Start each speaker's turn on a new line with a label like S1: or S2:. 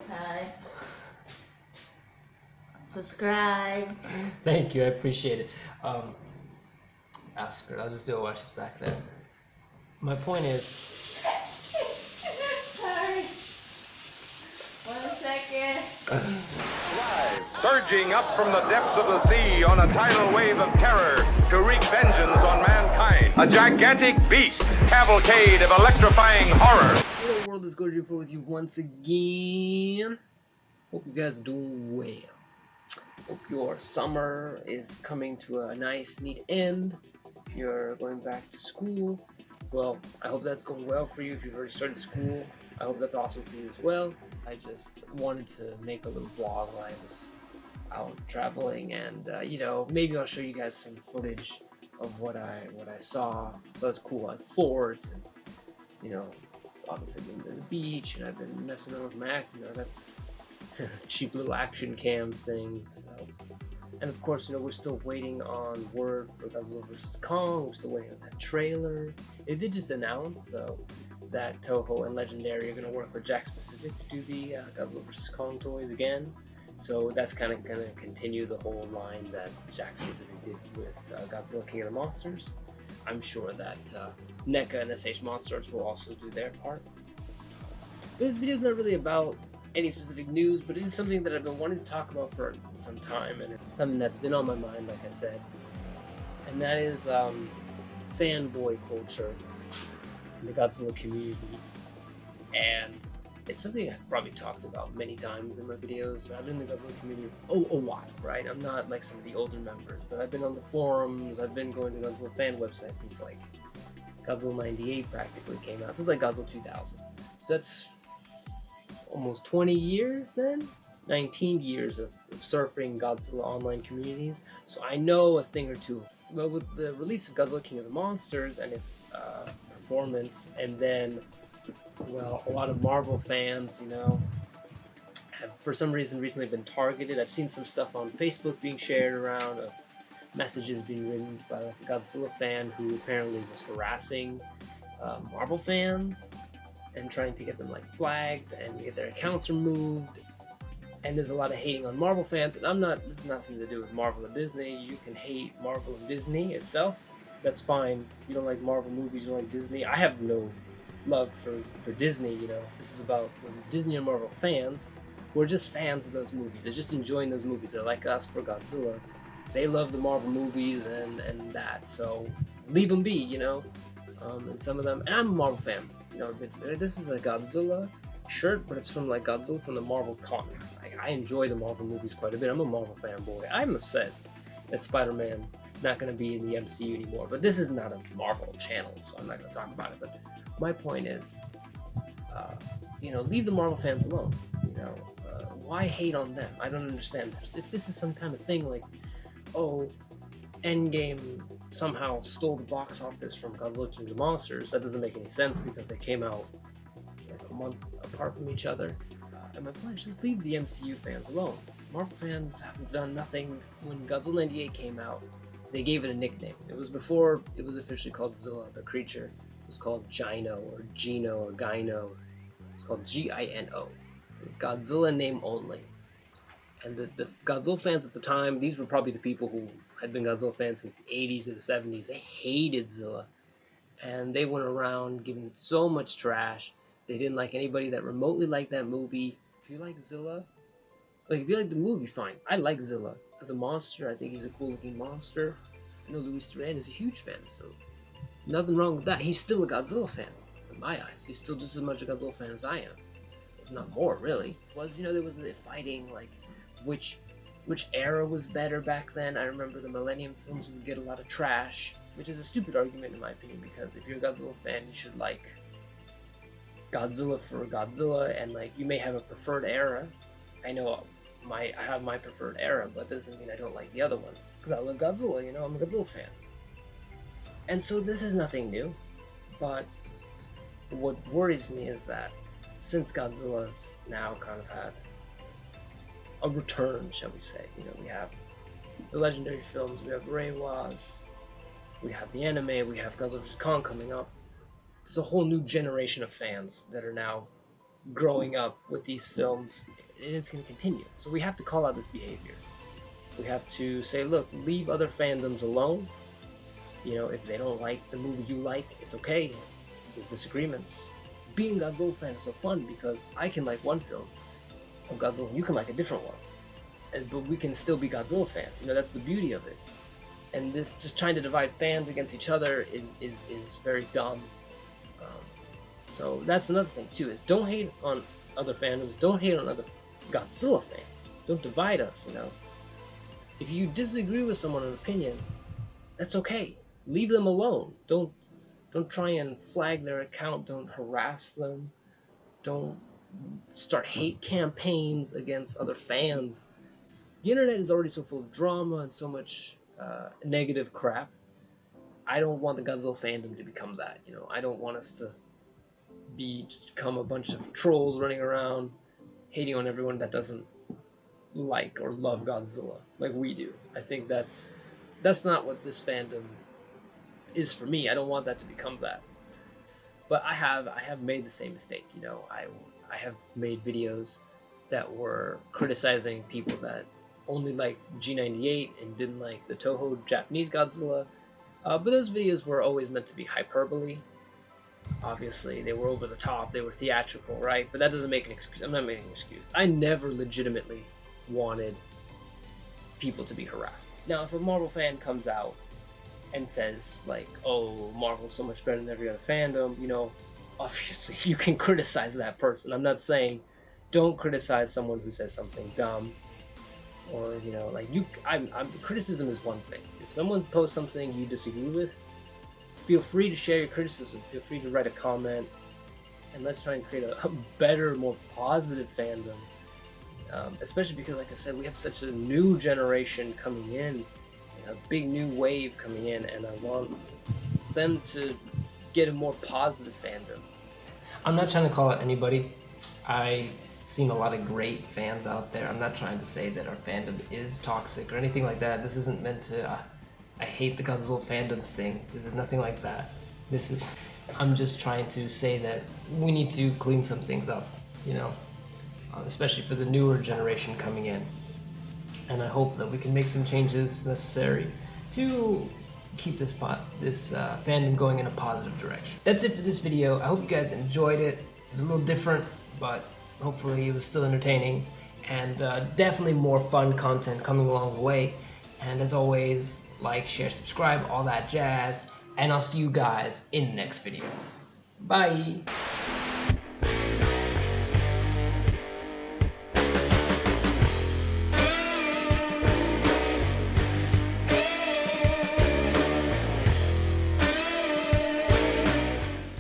S1: time. Subscribe.
S2: Thank you, I appreciate it. Ask her. I'll just do it while she's back there. My point is.
S1: Sorry. 1 second.
S3: Live, surging up from the depths of the sea on a tidal wave of terror to wreak vengeance on mankind. A gigantic beast, cavalcade of electrifying horror.
S2: Hello world, it's Godzilla with you once again. Hope you guys are doing well. Hope your summer is coming to a nice, neat end. If you're going back to school, well, I hope that's going well for you. If you've already started school, I hope that's awesome for you as well. I just wanted to make a little vlog while I was out traveling, and you know, maybe I'll show you guys some footage of what I saw. So it's cool, like forts, and you know, obviously I've been to the beach, and I've been messing around with my, you know, that's cheap little action cam things. So. And of course, you know, we're still waiting on word for Godzilla vs. Kong. We're still waiting on that trailer. They did just announce, though, that Toho and Legendary are going to work with Jakks Pacific to do the Godzilla vs. Kong toys again. So that's kind of going to continue the whole line that Jakks Pacific did with Godzilla King of the Monsters. I'm sure that NECA and SH Monsters will also do their part. But this video is not really about any specific news, but it is something that I've been wanting to talk about for some time, and it's something that's been on my mind, like I said, and that is fanboy culture in the Godzilla community. And it's something I've probably talked about many times in my videos. I've been in the Godzilla community a while, right? I'm not like some of the older members, but I've been on the forums, I've been going to Godzilla fan websites since like Godzilla 98 practically came out, since like Godzilla 2000. So that's almost 20 years then? 19 years of surfing Godzilla online communities, so I know a thing or two. But with the release of Godzilla King of the Monsters and its performance, and then, well, a lot of Marvel fans, you know, have for some reason recently been targeted. I've seen some stuff on Facebook being shared around of messages being written by like a Godzilla fan who apparently was harassing Marvel fans and trying to get them like flagged and get their accounts removed. And there's a lot of hating on Marvel fans, and this is nothing to do with Marvel and Disney. You can hate Marvel and Disney itself, that's fine. You don't like Marvel movies, you don't like Disney. I have no love for Disney, you know. This is about the Disney and Marvel fans who are just fans of those movies. They're just enjoying those movies. They're like us for Godzilla. They love the Marvel movies and that, so leave them be, you know. And some of them, and I'm a Marvel fan. You know, this is a Godzilla shirt, but it's from like Godzilla from the Marvel comics. I enjoy the Marvel movies quite a bit. I'm a Marvel fanboy. I'm upset that Spider-Man's not going to be in the MCU anymore, but this is not a Marvel channel, so I'm not going to talk about it. But my point is, you know, leave the Marvel fans alone. You know, why hate on them? I don't understand. If this is some kind of thing like, oh, Endgame somehow stole the box office from Godzilla King of the Monsters, that doesn't make any sense because they came out like a month apart from each other. And my point is, just leave the MCU fans alone. Marvel fans haven't done nothing. When Godzilla 98 came out, they gave it a nickname. It was before it was officially called Zilla, the creature. It was called Gino or Gino or Gyno. It was called Gino. It was Godzilla name only. And the Godzilla fans at the time, these were probably the people who had been Godzilla fans since the 80s or the 70s. They hated Zilla. And they went around giving it so much trash. They didn't like anybody that remotely liked that movie. If you like Zilla, like if you like the movie, fine. I like Zilla. As a monster, I think he's a cool looking monster. I know Luis Duran is a huge fan, so nothing wrong with that. He's still a Godzilla fan, in my eyes. He's still just as much a Godzilla fan as I am. If not more, really. You know, there was the fighting, like, which era was better back then. I remember the Millennium films would get a lot of trash, which is a stupid argument in my opinion, because if you're a Godzilla fan, you should like Godzilla for Godzilla, and like you may have a preferred era. I know I have my preferred era, but that doesn't mean I don't like the other ones, because I love Godzilla, you know, I'm a Godzilla fan. And so this is nothing new, but what worries me is that since Godzilla's now kind of had a return, shall we say, you know, we have the Legendary films, we have Reiwas, we have the anime, we have Godzilla vs. Kong coming up. It's a whole new generation of fans that are now growing up with these films, and it's going to continue. So we have to call out this behavior. We have to say, look, leave other fandoms alone. You know, if they don't like the movie you like, it's okay. There's disagreements. Being a Godzilla fan is so fun because I can like one film of Godzilla, and you can like a different one. But we can still be Godzilla fans. You know, that's the beauty of it. And this just trying to divide fans against each other is very dumb. So that's another thing too, is don't hate on other fandoms, don't hate on other Godzilla fans. Don't divide us, you know. If you disagree with someone in opinion, that's okay. Leave them alone. Don't try and flag their account, don't harass them. Don't start hate campaigns against other fans. The internet is already so full of drama and so much negative crap. I don't want the Godzilla fandom to become that, you know. I don't want us to become a bunch of trolls running around hating on everyone that doesn't like or love Godzilla like we do. I think that's not what this fandom is for me. I don't want that to become that. But I have made the same mistake, you know. I have made videos that were criticizing people that only liked G98 and didn't like the Toho Japanese Godzilla. But those videos were always meant to be hyperbole. Obviously, they were over the top, they were theatrical, right? But that doesn't make an excuse. I'm not making an excuse. I never legitimately wanted people to be harassed. Now, if a Marvel fan comes out and says, like, oh, Marvel's so much better than every other fandom, you know, obviously you can criticize that person. I'm not saying don't criticize someone who says something dumb, or, you know, like, criticism is one thing. If someone posts something you disagree with, feel free to share your criticism, feel free to write a comment, and let's try and create a better, more positive fandom. Especially because, like I said, we have such a new generation coming in, a big new wave coming in, and I want them to get a more positive fandom. I'm not trying to call out anybody. I've seen a lot of great fans out there. I'm not trying to say that our fandom is toxic or anything like that. This isn't meant to I hate the Godzilla fandom thing. This is nothing like that. I'm just trying to say that we need to clean some things up, you know, especially for the newer generation coming in. And I hope that we can make some changes necessary to keep this fandom going in a positive direction. That's it for this video. I hope you guys enjoyed it. It was a little different, but hopefully it was still entertaining, and definitely more fun content coming along the way. And as always, like, share, subscribe, all that jazz, and I'll see you guys in the next video. Bye!